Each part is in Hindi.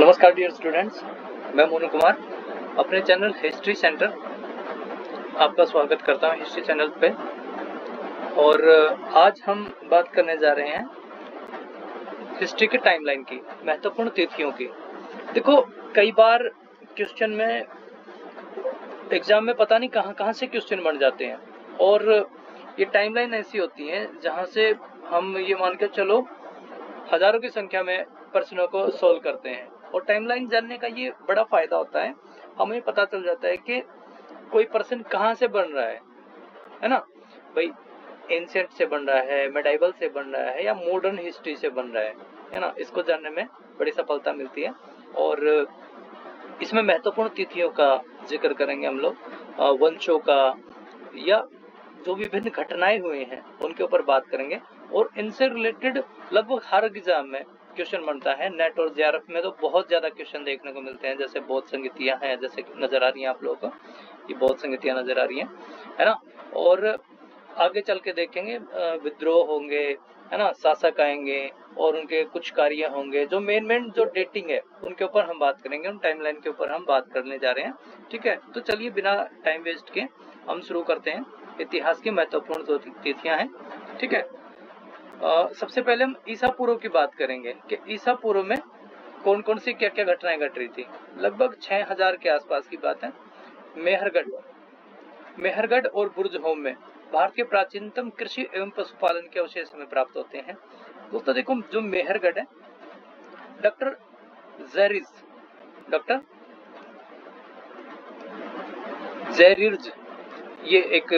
नमस्कार डियर स्टूडेंट्स, मैं मोनू कुमार अपने चैनल हिस्ट्री सेंटर आपका स्वागत करता हूं हिस्ट्री चैनल पे। और आज हम बात करने जा रहे हैं हिस्ट्री के टाइमलाइन की, महत्वपूर्ण तिथियों की। देखो, कई बार क्वेश्चन में एग्जाम में पता नहीं कहां से क्वेश्चन बन जाते हैं, और ये टाइमलाइन ऐसी होती है जहां से हम ये मान के चलो हजारों की संख्या में प्रश्नों को सोल्व करते हैं। और टाइमलाइन जानने का ये बड़ा फायदा होता है, हमें पता चल जाता है कि कोई प्रश्न कहाँ से बन रहा है ना भाई। एंशिएंट से बन रहा है, मेडाइवल से बन रहा है, या मॉडर्न हिस्ट्री से बन रहा है ना। इसको जानने में बड़ी सफलता मिलती है। और इसमें महत्वपूर्ण तिथियों का जिक्र करेंगे हम लोग, वंशों का, या जो विभिन्न घटनाएं हुई हैं उनके ऊपर बात करेंगे। और इनसे रिलेटेड लगभग हर एग्जाम में क्वेश्चन बनता है। नेट और जेआरएफ में तो बहुत ज्यादा क्वेश्चन देखने को मिलते हैं, जैसे बौद्ध संगीतियां हैं, जैसे नजर आ रही हैं आप लोगों को, ये बौद्ध संगीतियां नजर आ रही हैं, है ना। और आगे चल के देखेंगे विद्रोह होंगे, है ना, शासक आएंगे और उनके कुछ कार्य होंगे। जो मेन जो डेटिंग है उनके ऊपर हम बात करेंगे, उन टाइमलाइन के ऊपर हम बात करने जा रहे हैं। ठीक है, तो चलिए बिना टाइम वेस्ट के हम शुरू करते हैं। इतिहास की महत्वपूर्ण जो तिथियां हैं, ठीक है। सबसे पहले हम ईसा पूर्व की बात करेंगे कि ईसा पूर्व में कौन कौन सी क्या क्या घटनाएं घट रही थी। लगभग 6000 के आसपास की बात है। मेहरगढ़ और बुर्जहोम में भारत के प्राचीनतम कृषि एवं पशुपालन के अवशेष हमें प्राप्त होते हैं। दोस्तों देखो, जो मेहरगढ़ है, डॉक्टर ज़ेरिर्ज ये एक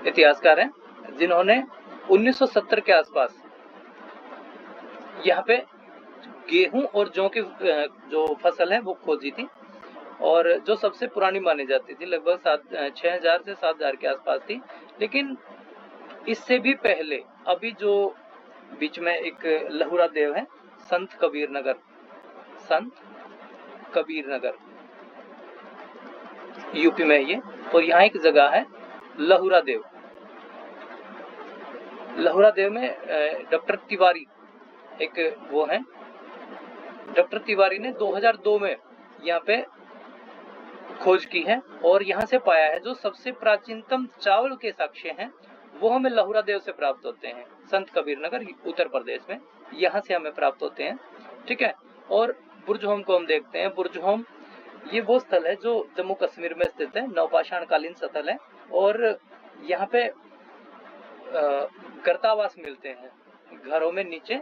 इतिहासकार हैं, जिन्होंने 1970 के आसपास यहाँ पे गेहूं और जौ की जो फसल है वो खोजी थी, और जो सबसे पुरानी मानी जाती थी, लगभग 6000 से 7000 के आसपास थी। लेकिन इससे भी पहले अभी जो बीच में एक लहुरा देव है, संत कबीर नगर यूपी में ये, और यहाँ एक जगह है लहुरा देव में डॉक्टर तिवारी एक वो है। डॉक्टर तिवारी ने 2002 में यहाँ पे खोज की है, और यहाँ से पाया है जो सबसे प्राचीनतम चावल के साक्ष्य हैं वो हमें लहुरा देव से प्राप्त होते हैं। संत कबीर नगर उत्तर प्रदेश में, यहाँ से हमें प्राप्त होते हैं। ठीक है, और बुर्जहोम को हम देखते हैं। बुर्जहोम ये वो स्थल है जो जम्मू कश्मीर में स्थित है, नवपाषाण कालीन स्थल है, और यहाँ पे गर्तावास मिलते हैं। घरों में नीचे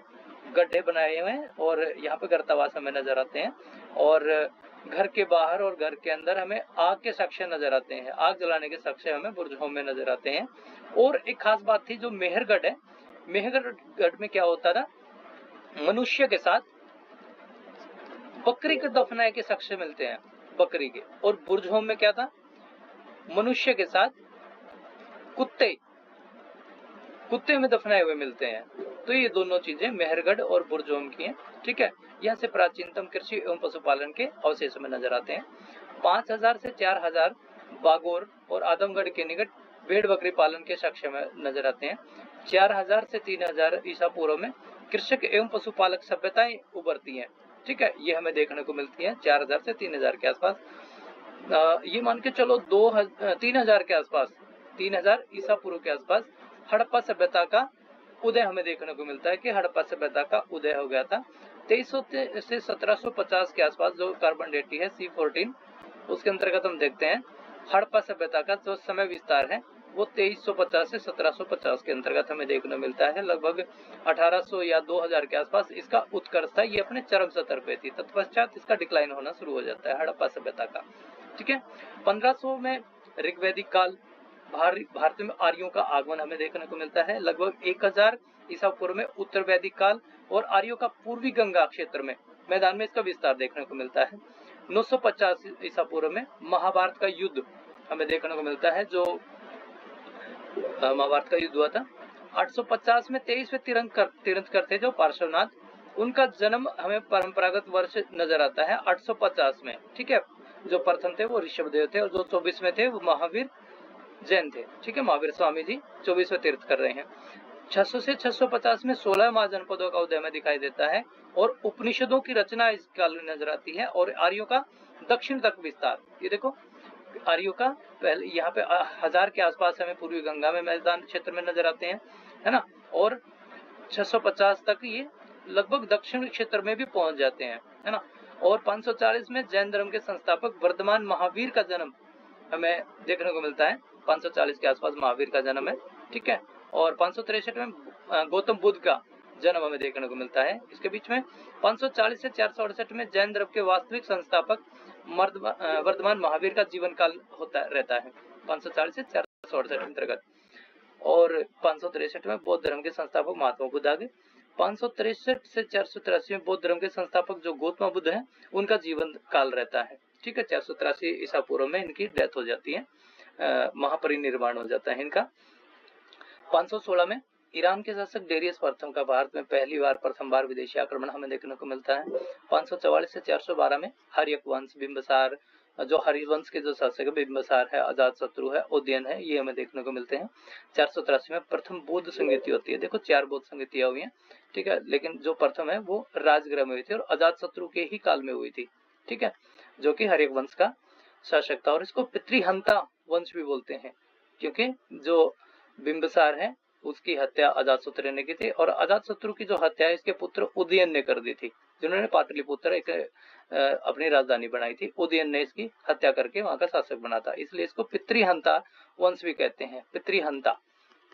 गड्ढे बनाए हुए हैं और यहाँ पे गर्तावास हमें नजर आते हैं। और घर के बाहर और घर के अंदर हमें आग के साक्ष्य नजर आते हैं, आग जलाने के साक्ष्य हमें बुर्जहोम में नजर आते हैं। और एक खास बात थी, जो मेहरगढ़ है, मेहरगढ़ में क्या होता था, मनुष्य के साथ बकरी के दफनाए के साक्ष्य मिलते हैं, बकरी के। और बुर्जहोम में क्या था, मनुष्य के साथ कुत्ते में दफनाए हुए मिलते हैं। तो ये दोनों चीजें मेहरगढ़ और बुर्जहोम की हैं। ठीक है, यहाँ से प्राचीनतम कृषि एवं पशुपालन के अवशेष में नजर आते हैं। 5000 से 4000 बागोर और आदमगढ़ के निकट भेड़ बकरी पालन के साक्ष्य में नजर आते हैं। 4000 से 3000 ईसा पूर्व में कृषक एवं पशुपालक सभ्यताएं उभरती हैं। ठीक है, ये हमें देखने को मिलती है 4000 से 3000 के आसपास। ये मान के चलो 3000 के आसपास, 3000 ईसा पूर्व के आसपास हड़प्पा सभ्यता का उदय हमें देखने को मिलता है कि हड़प्पा सभ्यता का उदय हो गया था। 2300 से 1750 के आसपास जो कार्बन डेटिंग है C14, उसके अंतर्गत हम देखते हैं हड़प्पा सभ्यता का जो समय विस्तार है वो 2350 से 1750 के अंतर्गत हमें देखने मिलता है। लगभग 1800 या 2000 के आसपास इसका उत्कर्ष था, ये अपने चरम स्तर पे थी। तत्पश्चात इसका डिक्लाइन होना शुरू हो जाता है हड़प्पा सभ्यता का। ठीक है, 1500 में ऋग्वैदिक काल, भारत में आर्यों का आगमन हमें देखने को मिलता है। लगभग 1000 ईसा पूर्व में उत्तर वैदिक काल और आर्यों का पूर्वी गंगा क्षेत्र में मैदान में इसका विस्तार देखने को मिलता है। 950 ईसा पूर्व में महाभारत का युद्ध हमें देखने को मिलता है, जो महाभारत का युद्ध हुआ था। 850 में 23वें तीर्थंकर थे जो पार्श्वनाथ, उनका जन्म हमें परंपरागत वर्ष नजर आता है 850 में। ठीक है, जो प्रथम थे वो ऋषभदेव थे, और जो 24वें थे वो महावीर जैन थे। ठीक है, महावीर स्वामी जी 24वें तीर्थ कर रहे हैं। 600 से 650 में 16 महाजनपदों का उदय में दिखाई देता है और उपनिषदों की रचना इस काल में नजर आती है और आर्यों का दक्षिण तक विस्तार। ये देखो आर्यों का पहले यहाँ पे 1000 के आसपास हमें पूर्वी गंगा में मैदान क्षेत्र में नजर आते हैं, है ना, और 650 तक ये लगभग दक्षिण क्षेत्र में भी पहुंच जाते हैं, है ना। और 540 में जैन धर्म के संस्थापक वर्धमान महावीर का जन्म हमें देखने को मिलता है। 540 के आसपास महावीर का जन्म है, ठीक है। और 563 में गौतम बुद्ध का जन्म हमें देखने को मिलता है। इसके बीच में 540 से 468 में जैन धर्म के वास्तविक संस्थापक वर्धमान महावीर का जीवन काल होता रहता है, 540 से 468 अंतर्गत। और 563 में बौद्ध धर्म के संस्थापक महात्मा बुद्ध आ गए। 563 से 483 में बौद्ध धर्म के संस्थापक जो गौतम बुद्ध हैं उनका जीवन काल रहता है, ठीक है। 483 ईसा पूर्व में इनकी डेथ हो जाती है, महापरिनिर्वाण हो जाता है इनका। 516 में ईरान के शासक डेरियस प्रथम का भारत में प्रथम बार विदेशी आक्रमण हमें देखने को मिलता है। 544 से 412 में हर्यक वंश, बिंबिसार, जो हरिवंश के जो शासक है, बिंबिसार है, अजातशत्रु है, उदयन है, ये हमें देखने को मिलते हैं। 483 में प्रथम बौद्ध संगीति होती है। देखो 4 बौद्ध संगीतियां हुई हैं, ठीक है, लेकिन जो प्रथम है वो राजगृह में हुई थी और अजातशत्रु के ही काल में हुई थी, ठीक है, जो कि हर्यक वंश का शासक था। और इसको पितृहंता वंश भी बोलते हैं क्योंकि जो बिंबिसार है उसकी हत्या अजातशत्रु ने की थी और अजातशत्रु की जो हत्या है इसके पुत्र उदयन ने कर दी थी, जिन्होंने पाटलिपुत्र एक अपनी राजधानी बनाई थी। उदयन ने इसकी हत्या करके वहां का शासक बना था, इसलिए इसको पितृहंता वंश भी कहते हैं, पितृहंता,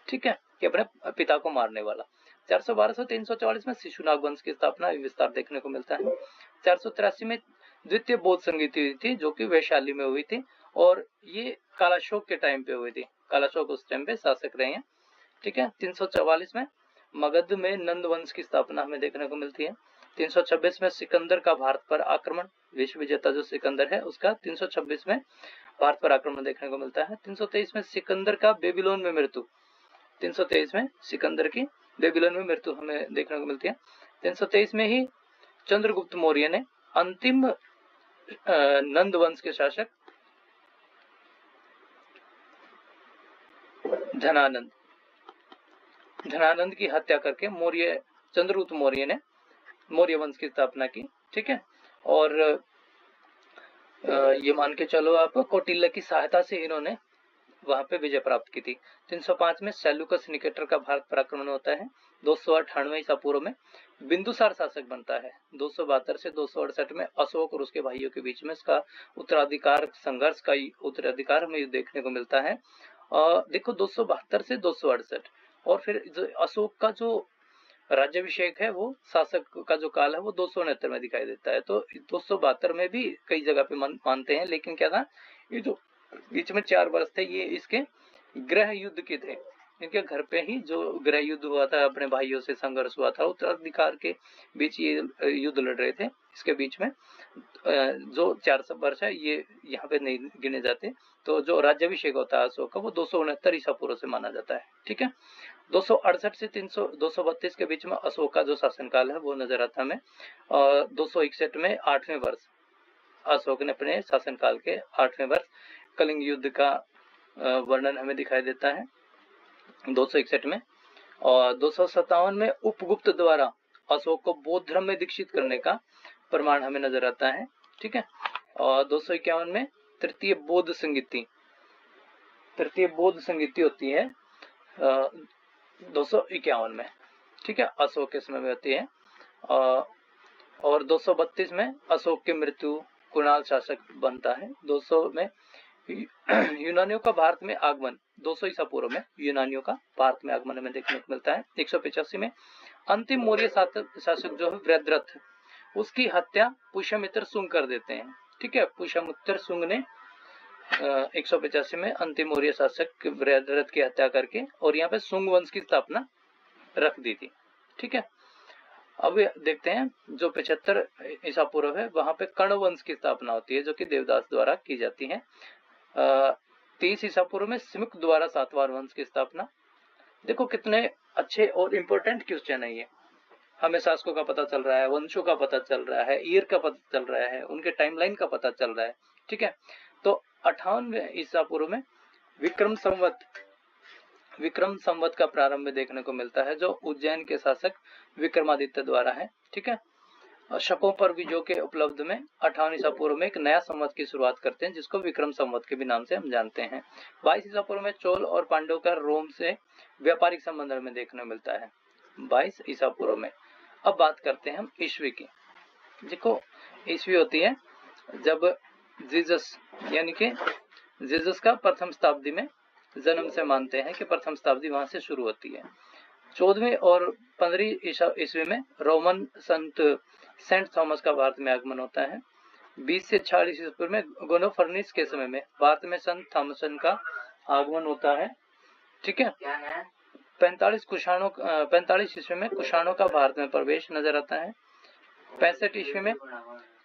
ठीक है, कि अपने पिता को मारने वाला। 412 से 344 में शिशुनाग वंश की स्थापना विस्तार देखने को मिलता है। 483 में द्वितीय बौद्ध संगीति हुई थी जो कि वैशाली में हुई थी और ये कालाशोक के टाइम पे हुई थी। कालाशोक उस टाइम पे शासक रहे हैं, ठीक है। 344 में मगध में नंद वंश की स्थापना हमें देखने को मिलती है। 326 में सिकंदर का भारत पर आक्रमण, विश्व विजेता जो सिकंदर है उसका 326 में भारत पर आक्रमण देखने को मिलता है। 323 में सिकंदर का बेबीलोन में मृत्यु, 323 में सिकंदर की बेबीलोन में मृत्यु हमें देखने को मिलती है। 323 में ही चंद्रगुप्त मौर्य ने अंतिम नंद वंश के शासक धनानंद की हत्या करके चंद्रगुप्त मौर्य ने मौर्य वंश की स्थापना की, ठीक है। और ये मान के चलो आप कौटिल्य की सहायता से इन्होंने वहां पे विजय प्राप्त की थी। 305 में सेल्यूकस निकेटर का भारत पर आक्रमण होता है। 298 ईसा पूर्व में बिंदुसार शासक बनता है। 272 से 268 में अशोक और उसके भाइयों के बीच में इसका उत्तराधिकार संघर्ष का उत्तराधिकार हमें देखने को मिलता है। देखो 272 से 268 और फिर जो अशोक का जो राज्याभिषेक है वो शासक का जो काल है वो 269 में दिखाई देता है। तो 272 में भी कई जगह पे मानते हैं, लेकिन क्या था, ये जो बीच में 4 वर्ष थे ये इसके गृह युद्ध के थे। इनके घर पे ही जो गृह युद्ध हुआ था, अपने भाइयों से संघर्ष हुआ था, उत्तराधिकार के बीच ये युद्ध लड़ रहे थे। इसके बीच में जो 4 वर्ष है ये यहाँ पे नहीं गिने जाते। तो जो राज्याभिषेक होता है अशोक का वो 269 ईसा पूर्व से माना जाता है, ठीक है। 268 से 232 के बीच में अशोक का जो शासनकाल है वो नजर आता है हमें। 261 में 8वें वर्ष अशोक ने अपने शासनकाल के 8वें वर्ष कलिंग युद्ध का वर्णन हमें दिखाई देता है 261 में। और 257 में उपगुप्त द्वारा अशोक को बौद्ध धर्म में दीक्षित करने का प्रमाण हमें नजर आता है, ठीक है। और 251 में तृतीय बौद्ध संगीति होती है 251 में, ठीक है, अशोक के समय में होती है। और 232 में अशोक की मृत्यु, कुणाल शासक बनता है। 200 में यूनानियों का भारत में आगमन, 200 ईसा पूर्व में यूनानियों का भारत में आगमन हमें देखने को मिलता है। 185 में अंतिम मौर्य शासक जो है वृद्धरथ, उसकी हत्या पुष्यमित्र शुंग कर देते हैं, ठीक है। पुष्यमित्र शुंग ने 185 में अंतिम मौर्य शासक वृद्धरथ की हत्या करके और यहाँ पे शुंग वंश की स्थापना रख दी थी, ठीक है। अब देखते हैं जो 75 ईसा पूर्व है वहां पे कर्ण वंश की स्थापना होती है जो कि देवदास द्वारा की जाती है। 30 ईसा पूर्व में सिमुक द्वारा सातवार वंश की स्थापना। देखो कितने अच्छे और इम्पोर्टेंट क्वेश्चन है ये, हमें शासकों का पता चल रहा है, वंशों का पता चल रहा है, ईयर का पता चल रहा है, उनके टाइमलाइन का पता चल रहा है, ठीक है। तो 58 ईसा पूर्व में विक्रम संवत विक्रम संवत का प्रारंभ देखने को मिलता है, जो उज्जैन के शासक विक्रमादित्य द्वारा है। ठीक है, शकों पर विजयों के उपलब्ध में 58 ईसा पूर्व में एक नया संवत की शुरुआत करते हैं, जिसको विक्रम संवत के भी नाम से हम जानते हैं। 22 ईसा पूर्व में चोल और पांडवों का रोम से व्यापारिक संबंध में देखने को मिलता है, 22 ईसा पूर्व में। अब बात करते हैं हम ईस्वी की। देखो, ईस्वी होती है जब जीसस यानी कि जीसस का प्रथम शताब्दी में जन्म से मानते हैं कि प्रथम शताब्दी वहां से शुरू होती है। 14वीं और 15वीं ईस्वी में रोमन संत सेंट थॉमस का भारत में आगमन होता है। 20 से 46 ईस्वी पूर्व में गोनोफर्निस के समय में भारत में संत थॉमसन का आगमन होता है। ठीक है, 45 ईस्वी में कुषाणों का भारत में प्रवेश नजर आता है। 65 ईस्वी में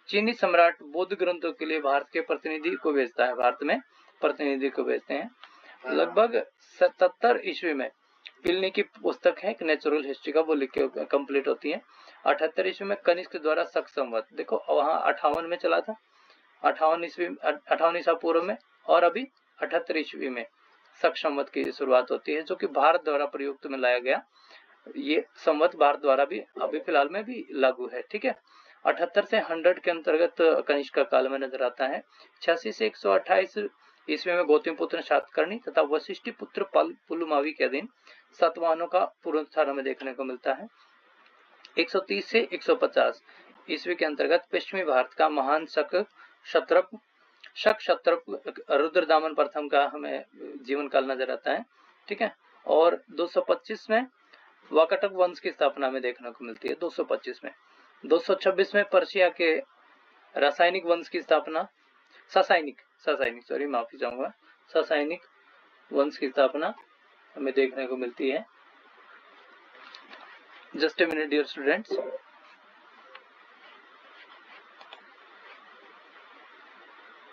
चीनी सम्राट बौद्ध ग्रंथों के लिए भारत के प्रतिनिधि को भेजता है, भारत में प्रतिनिधि को भेजते हैं। लगभग 77 ईस्वी में पिलनी की पुस्तक है एक नेचुरल हिस्ट्री का, वो लिख के कंप्लीट होती है। 78 ईस्वी में कनिष्क द्वारा शक संवत, देखो वहां 58 में चला था, 58 ईसा पूर्व में, और अभी 78 ईस्वी में शक संवत की शुरुआत होती है, जो कि भारत द्वारा प्रयुक्त में लाया गया। ये संवत भारत द्वारा भी अभी फिलहाल में भी लागू है। ठीक है, 78 से 100 के अंतर्गत कनिष्क का काल में नजर आता है। 86 से 128 ईस्वी में गौतमीपुत्र सातकर्णी तथा वशिष्ठी पुत्र पुलुमावी के अधीन सातवाहनों का पुनरुत्थान में देखने को मिलता है। 130 से 150 ईस्वी के अंतर्गत पश्चिमी भारत का महान शक क्षत्रप रुद्रदामन प्रथम का हमें जीवन काल नजर आता है। ठीक है, और 225 में वाकाटक वंश की स्थापना में देखने को मिलती है। 225 में 226 में पर्शिया के रासायनिक वंश की स्थापना, सासायनिक वंश की स्थापना हमें देखने को मिलती है। Just a minute dear students.